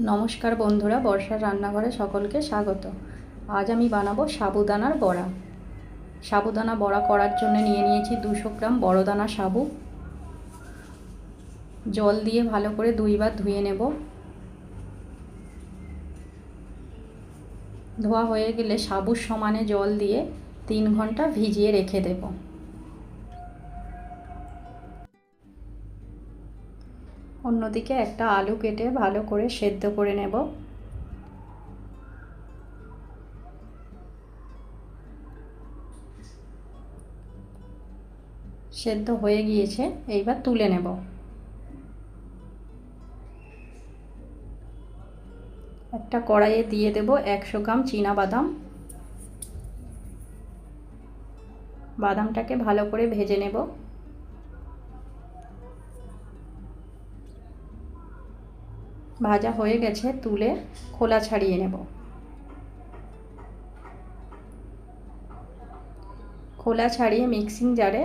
নমস্কার বন্ধুরা, বর্ষার রান্নাঘরে সকলকে স্বাগত। আজ আমি বানাবো সাবুদানার বড়া। সাবুদানা বড়া করার জন্য নিয়ে নিয়েছি 200 গ্রাম বড় দানা সাবু। জল দিয়ে ভালো করে 2 বার ধুয়ে নেব। ধোয়া হয়ে গেলে সাবুর সমানে জল দিয়ে 3 ঘন্টা ভিজিয়ে রেখে দেব। অন্যদিকে একটা আলু কেটে ভালো করে সেদ্ধ করে নেব। সেদ্ধ হয়ে গিয়েছে, এইবার তুলে নেব। একটা কড়াইয়ে দিয়ে দেব 100 গ্রাম চীনাবাদাম। বাদামটাকে ভালো করে ভেজে নেব। ভাজা হয়ে গেছে, তুলে খোলা ছাড়িয়ে নেব। খোলা ছাড়িয়ে মিক্সিং জারে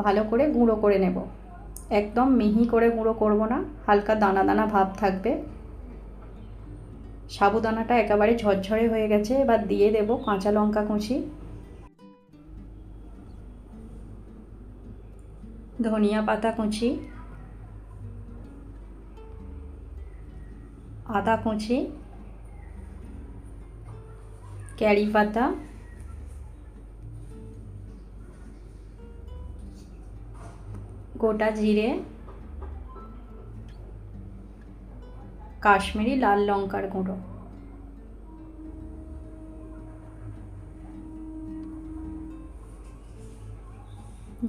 ভালো করে গুঁড়ো করে নেব। একদম মিহি করে গুঁড়ো করব না, হালকা দানা দানা ভাব থাকবে। সাবুদানাটা একেবারে ঝরঝরে হয়ে গেছে, এবার দিয়ে দেব কাঁচা লঙ্কা কুচি, ধনিয়া পাতা কুচি, আদা কুচি, কারি পাতা, গোটা জিরে, কাশ্মীরি লাল লঙ্কার গুঁড়ো,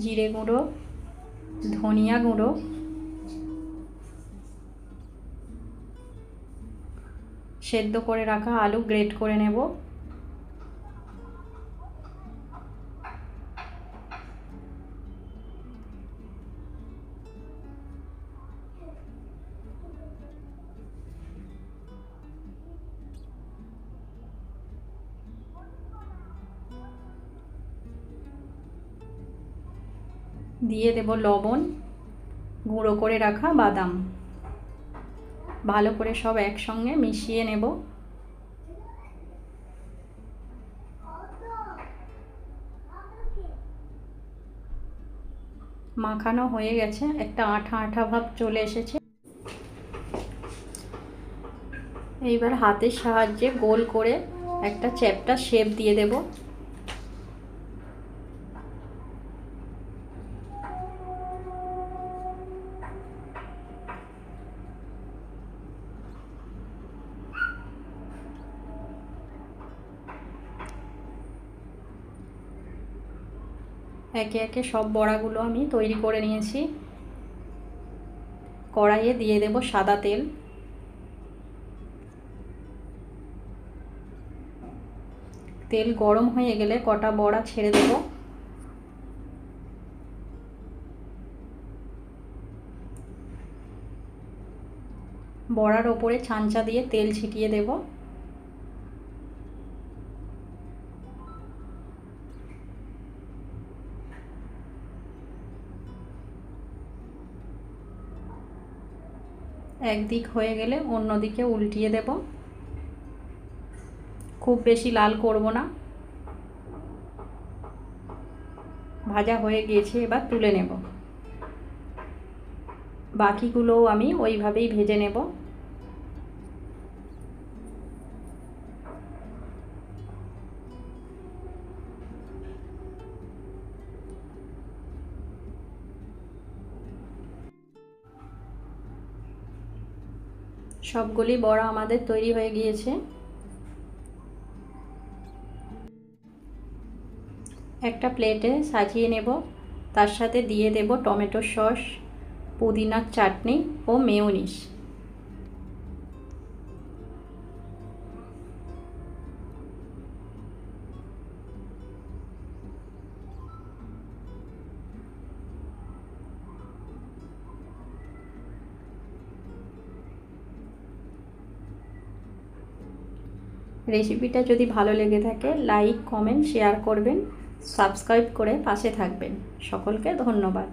জিরে গুঁড়ো, ধনিয়া গুঁড়ো, সেদ্ধ করে রাখা আলু গ্রেট করে নেব। দিয়ে দেব লবণ, গুঁড়ো করে রাখা বাদাম। ভালো করে সব একসঙ্গে মিশিয়ে নেব। মাখানো হয়ে গেছে, একটা আঠা আঠা ভাব চলে এসেছে। এইবার হাতের সাহায্যে গোল করে একটা চ্যাপ্টা শেপ দিয়ে দেব। একে একে সব বড়াগুলো আমি তৈরি করে নিয়েছি। কড়াইয়ে দিয়ে দেব সাদা তেল। তেল গরম হয়ে গেলে কটা বড়া ছেড়ে দেব। বড়ার ওপরে ছাঁচা দিয়ে তেল ছিটিয়ে দেব। একদিক হয়ে গেলে অন্য দিকে উল্টিয়ে দেব। খুব বেশি লাল করব না। ভাজা হয়ে গিয়েছে, এবার তুলে নেব। বাকিগুলোও আমি ওইভাবেই ভেজে নেব। সবগুলি বড়া আমাদের তৈরি হয়ে গিয়েছে। একটা প্লেটে সাজিয়ে নেব। তার সাথে দিয়ে দেব টমেটো সস, পুদিনার চাটনি ও মেয়োনিজ। রেসিপিটা যদি ভালো লেগে থাকে লাইক, কমেন্ট, শেয়ার করবেন, সাবস্ক্রাইব করে পাশে থাকবেন। সকলকে ধন্যবাদ।